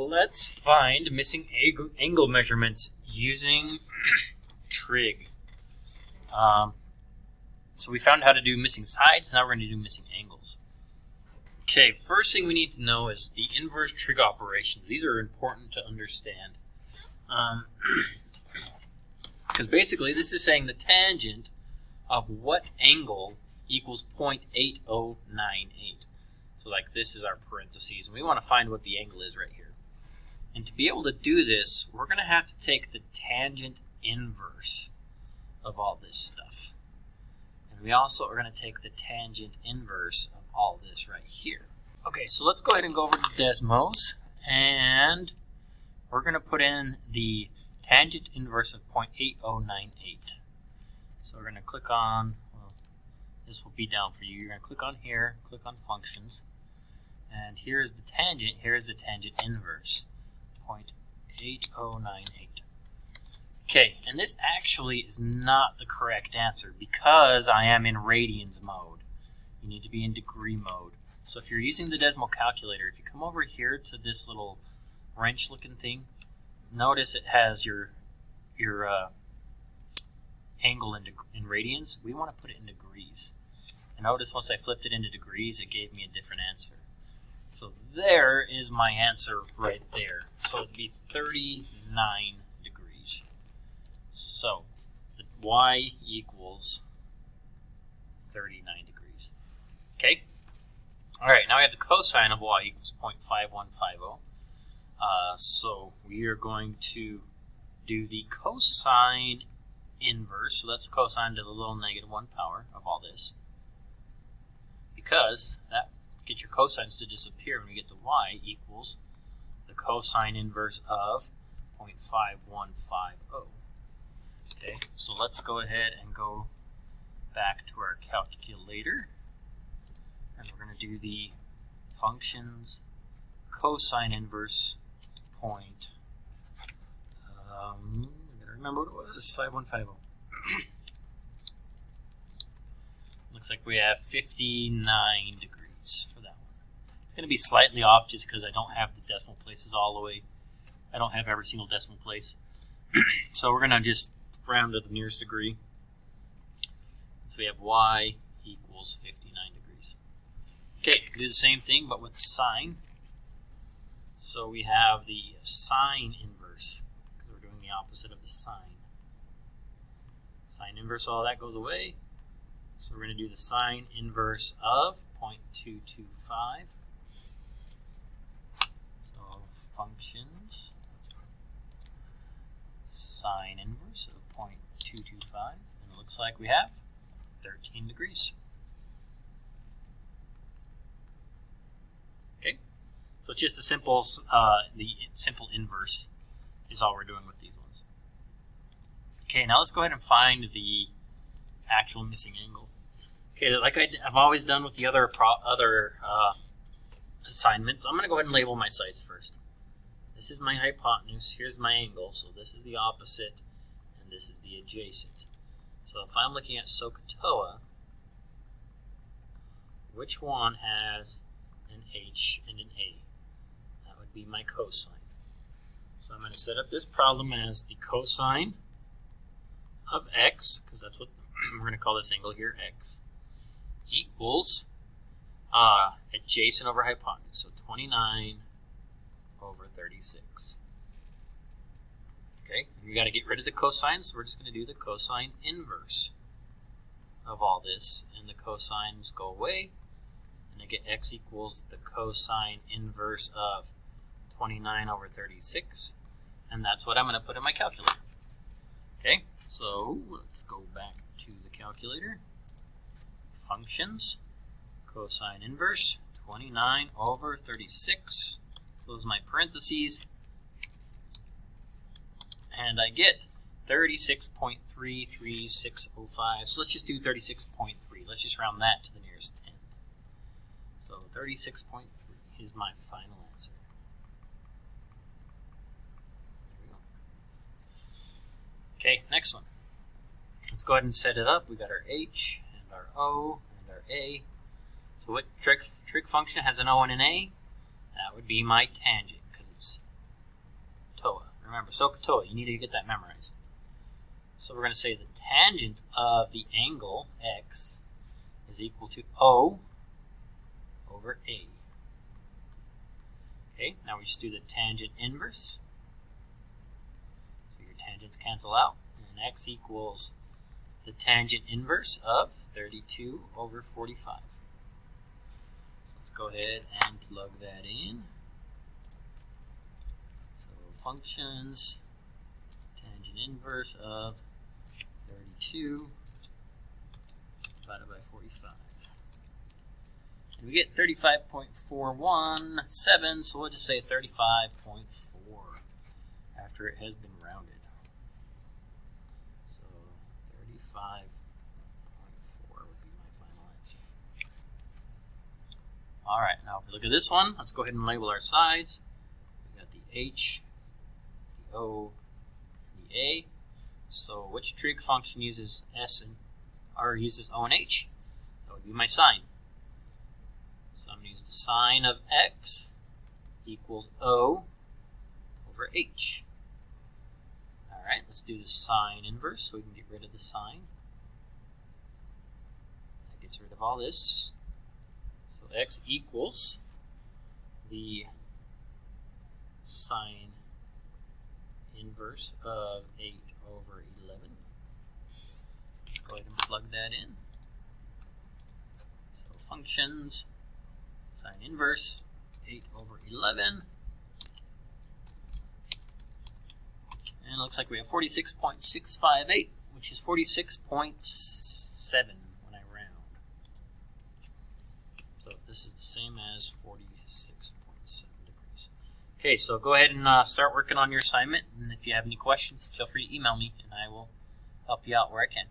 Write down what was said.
let's find missing angle measurements using Trig. So we found how to do missing sides, now we're going to do missing angles. Okay, first thing we need to know is the inverse trig operations. These are important to understand. Because basically this is saying the tangent of what angle equals 0.8098. So like this is our parentheses, and we want to find what the angle is right here. And to be able to do this, we're going to have to take the tangent inverse of all this stuff. And we also are going to take the tangent inverse of all this right here. Okay, so let's go ahead and go over to Desmos, and we're going to put in the tangent inverse of 0.8098. So we're going to click on, well, this will be down for you. You're going to click on here, click on functions, and here's the tangent inverse, 0.8098. Okay, and this actually is not the correct answer because I am in radians mode. You need to be in degree mode. So if you're using the decimal calculator, if you come over here to this little wrench looking thing, notice it has your angle in radians. We want to put it in degrees. And notice once I flipped it into degrees, it gave me a different answer. So there is my answer right there. So it'd be 39 degrees. So the y equals 39 degrees. Okay? Alright, now we have the cosine of y equals 0.5150. So we are going to do the cosine inverse. So that's the cosine to the little negative 1 power of all this. Because that gets your cosines to disappear when we get to y equals the cosine inverse of 0.5150. Okay, so let's go ahead and go back to our calculator, and we're going to do the functions cosine inverse point. I gotta remember what it was. 5150. Looks like we have 59 degrees for that one. It's going to be slightly off just because I don't have the decimal places all the way. I don't have every single decimal place. So we're going to just round to the nearest degree. So we have y equals 59 degrees. Okay, do the same thing but with sine. So we have the sine inverse because we're doing the opposite of the sine. Sine inverse, all that goes away. So we're going to do the sine inverse of 0.225. So functions sine inverse of 0.225, and it looks like we have 13 degrees. Okay, so it's just a simple, the simple inverse is all we're doing with these ones. Okay, now let's go ahead and find the actual missing angle. Okay, like I've always done with the other assignments, I'm going to go ahead and label my sides first. This is my hypotenuse, here's my angle, so this is the opposite, and this is the adjacent. So if I'm looking at SOHCAHTOA, which one has an H and an A? That would be my cosine. So I'm going to set up this problem as the cosine of x, because that's what we're going to call this angle here, x, equals adjacent over hypotenuse, so 29 over 36. Okay, we got to get rid of the cosine, so we're just going to do the cosine inverse of all this, and the cosines go away, and I get x equals the cosine inverse of 29 over 36, and that's what I'm going to put in my calculator. Okay, so let's go back to the calculator. Functions, cosine inverse, 29 over 36. Close my parentheses, and I get 36.33605. So let's just do 36.3. Let's just round that to the nearest 10. So 36.3 is my final answer. There we go. Okay, next one. Let's go ahead and set it up. We got our H and our O and our A. So what trig function has an O and an A? That would be my tangent, because it's Remember, SOHCAHTOA, you need to get that memorized. So we're going to say the tangent of the angle x is equal to O over A. Okay, now we just do the tangent inverse. So your tangents cancel out, and x equals the tangent inverse of 32 over 45. So let's go ahead and plug that in. So functions, tangent inverse of 32 divided by 45. And we get 35.417, so we'll just say 35.4 after it has been rounded. So 35.4 would be my final answer. Alright, now if we look at this one, let's go ahead and label our sides. We got the H, the O, and the A. So which trig function uses S and or uses O and H? That would be my sine. So I'm going to use the sine of x equals O over H. Alright, let's do the sine inverse so we can get rid of the sine. That gets rid of all this. So x equals the sine inverse of 8 over 11. Go ahead and plug that in. So functions, sine inverse, 8 over 11. And it looks like we have 46.658, which is 46.7 when I round. So this is the same as 46.7 degrees. Okay, so go ahead and start working on your assignment. And if you have any questions, feel free to email me, and I will help you out where I can.